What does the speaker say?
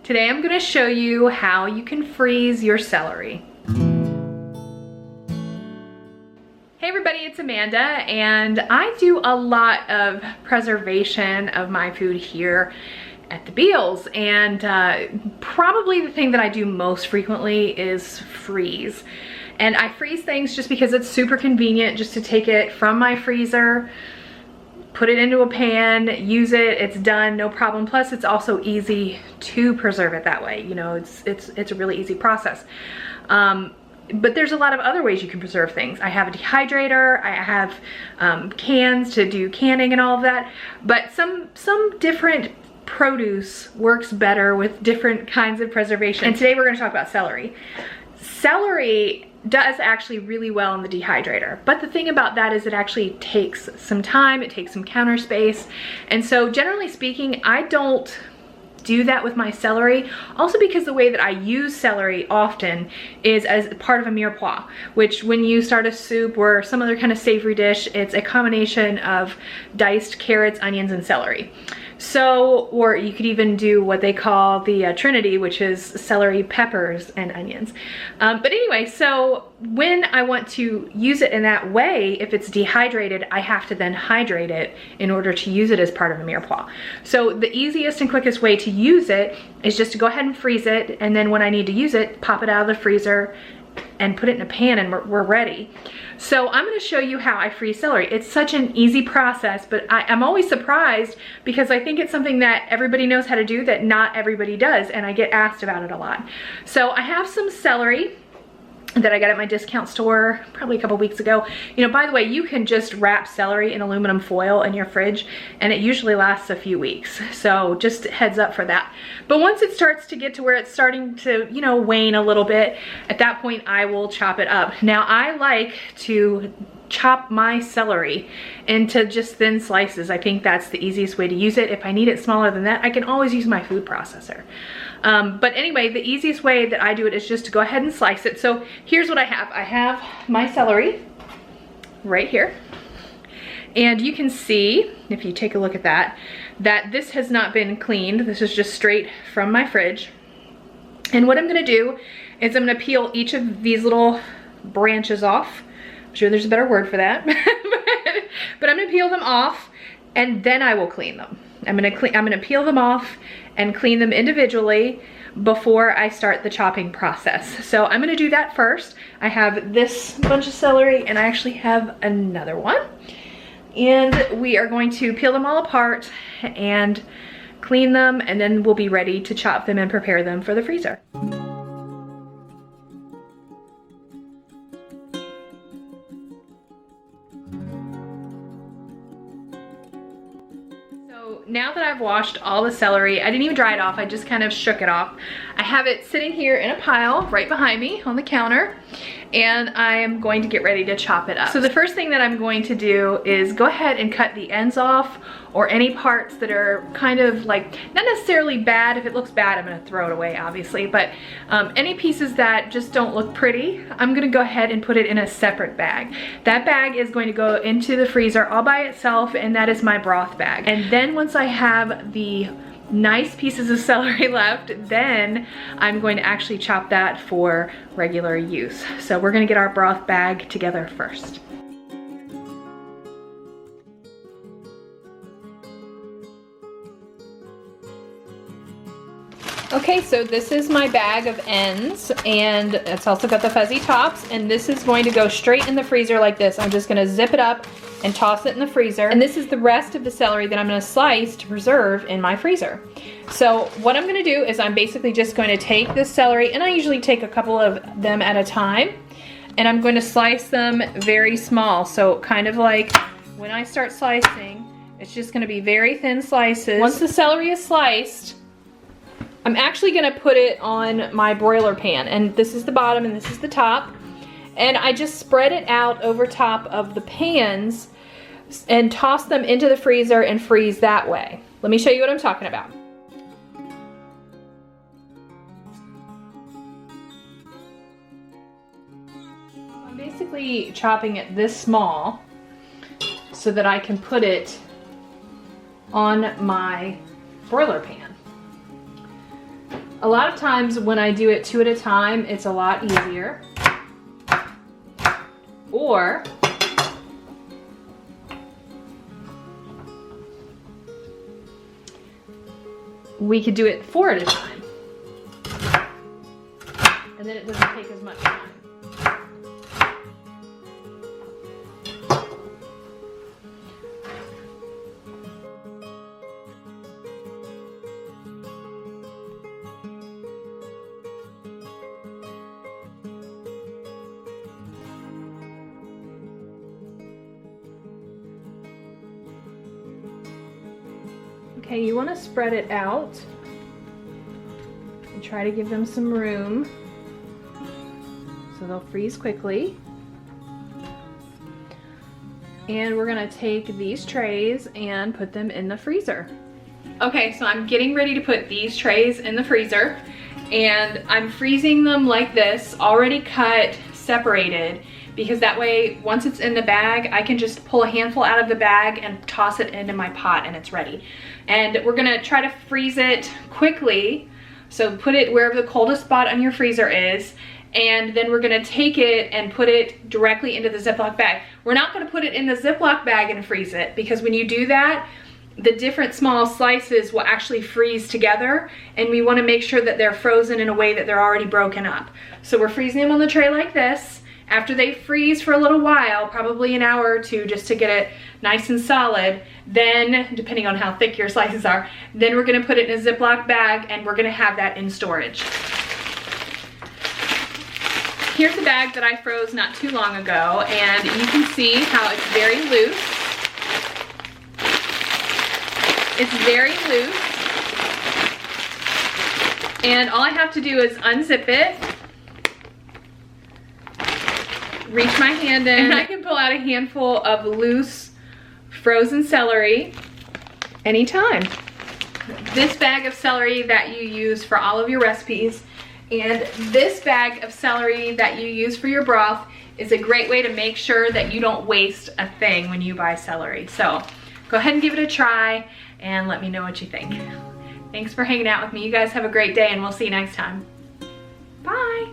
Today I'm going to show you how you can freeze your celery. Hey everybody, it's Amanda, and I do a lot of preservation of my food here at the Bealles, and probably the thing that I do most frequently is freeze. And I freeze things just because it's super convenient just to take it from my freezer, put it into a pan, use it, it's done, no problem. Plus it's also easy to preserve it that way. You know, it's a really easy process. But there's a lot of other ways you can preserve things. I have a dehydrator, I have cans to do canning and all of that, but some different produce works better with different kinds of preservation. And today we're going to talk about celery. Celery does actually really well in the dehydrator, but the thing about that is it actually takes some time, it takes some counter space, and so generally speaking I don't do that with my celery. Also because the way that I use celery often is as part of a mirepoix, which when you start a soup or some other kind of savory dish, it's a combination of diced carrots, onions, and celery. So, or you could even do what they call the Trinity, which is celery, peppers, and onions. But anyway, so when I want to use it in that way, if it's dehydrated, I have to then hydrate it in order to use it as part of a mirepoix. So the easiest and quickest way to use it is just to go ahead and freeze it, and then when I need to use it, pop it out of the freezer and put it in a pan, and we're ready. So I'm going to show you how I freeze celery. It's such an easy process, but I'm always surprised because I think it's something that everybody knows how to do that not everybody does, and I get asked about it a lot. So I have some celery that I got at my discount store probably a couple weeks ago. You know, by the way, you can just wrap celery in aluminum foil in your fridge and it usually lasts a few weeks. So just heads up for that. But once it starts to get to where it's starting to, you know, wane a little bit, at that point I will chop it up. Now I like to chop my celery into just thin slices. I think that's the easiest way to use it. If I need it smaller than that, I can always use my food processor. But anyway, the easiest way that I do it is just to go ahead and slice it. So here's what I have. I have my celery right here. And you can see, if you take a look at that, that this has not been cleaned. This is just straight from my fridge. And what I'm gonna do is I'm gonna peel each of these little branches off. I'm sure there's a better word for that. but I'm gonna peel them off and then I will clean them. I'm gonna peel them off and clean them individually before I start the chopping process. So I'm gonna do that first. I have this bunch of celery and I actually have another one. And we are going to peel them all apart and clean them, and then we'll be ready to chop them and prepare them for the freezer. Now that I've washed all the celery, I didn't even dry it off, I just kind of shook it off. I have it sitting here in a pile right behind me on the counter, and I am going to get ready to chop it up. So the first thing that I'm going to do is go ahead and cut the ends off, or any parts that are kind of like, not necessarily bad. If it looks bad, I'm gonna throw it away, obviously, but any pieces that just don't look pretty, I'm gonna go ahead and put it in a separate bag. That bag is going to go into the freezer all by itself, and that is my broth bag. And then once I have the nice pieces of celery left, then I'm going to actually chop that for regular use. So we're gonna get our broth bag together first. Okay, so this is my bag of ends, and it's also got the fuzzy tops, and this is going to go straight in the freezer like this. I'm just gonna zip it up and toss it in the freezer. And this is the rest of the celery that I'm gonna slice to preserve in my freezer. So what I'm gonna do is I'm basically just going to take this celery, and I usually take a couple of them at a time, and I'm going to slice them very small. So kind of like when I start slicing, it's just gonna be very thin slices. Once the celery is sliced, I'm actually gonna put it on my broiler pan, and this is the bottom and this is the top, and I just spread it out over top of the pans and toss them into the freezer and freeze that way. Let me show you what I'm talking about. I'm basically chopping it this small so that I can put it on my broiler pan. A lot of times when I do it 2 at a time, it's a lot easier. Or we could do it 4 at a time. And then it doesn't take as much time. Okay, you want to spread it out and try to give them some room so they'll freeze quickly. And we're going to take these trays and put them in the freezer. Okay, so I'm getting ready to put these trays in the freezer, and I'm freezing them like this, already cut, separated, because that way once it's in the bag I can just pull a handful out of the bag and toss it into my pot and it's ready. And we're gonna try to freeze it quickly, so put it wherever the coldest spot on your freezer is, and then we're gonna take it and put it directly into the Ziploc bag. We're not gonna put it in the Ziploc bag and freeze it, because when you do that, the different small slices will actually freeze together, and we wanna make sure that they're frozen in a way that they're already broken up. So we're freezing them on the tray like this. After they freeze for a little while, probably an hour or 2 just to get it nice and solid, then, depending on how thick your slices are, then we're gonna put it in a Ziploc bag and we're gonna have that in storage. Here's a bag that I froze not too long ago, and you can see how it's very loose. It's very loose. And all I have to do is unzip it, reach my hand in, and I can pull out a handful of loose frozen celery anytime. This bag of celery that you use for all of your recipes and this bag of celery that you use for your broth is a great way to make sure that you don't waste a thing when you buy celery. So go ahead and give it a try and let me know what you think. Thanks for hanging out with me. You guys have a great day, and we'll see you next time. Bye.